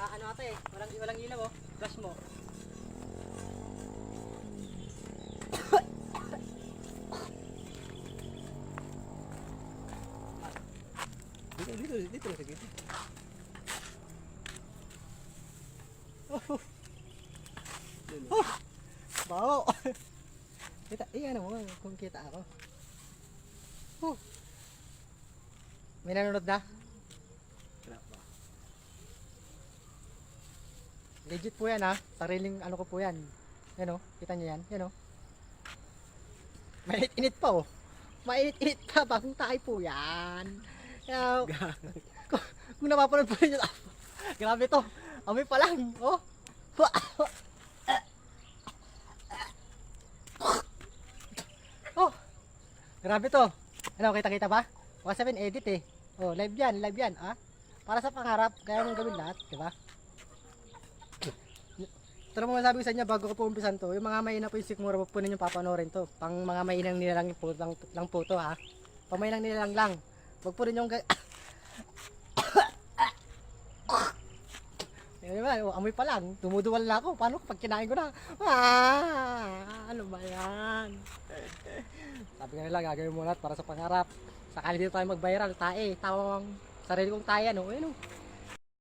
Ano ata eh, walang ilaw oh. Flash mo. Dito sa gitna. Oh, bao. Kita, ano mo, kung kita ako. May nanonood na? Legit po yan ha, sariling ano ko po yan. Yan o, kita nyo yan, yan o. Mainit-init pa oh. Mainit-init pa, bagong tayo po yan. Kung napapanood po ninyo, grabe to, amoy pa lang, oh. Oh, grabe to. Ano, kita-kita ba? Baka sabihin edit eh. Oh, live yan, ah. Para sa pangarap, kaya mong gawin lahat, di ba? Ito na mga sabi ko sa inyo bago ko po umpisan to, yung mga mahina po yung sikmura po ninyo papanoorin to. Pang mga mahinang nilalang po, lang po to ha. Pang mahinang nilalang lang. Wag po rin yung diba, amoy pa lang, dumuduwal na ako. Paano pag kinain ko na? Ano ba yan? Sabi nga nila, gagawin mo lahat para sa pangarap. Sakali dito tayo mag-viral, tae, tawang sarili kong tae, ano, ayun o.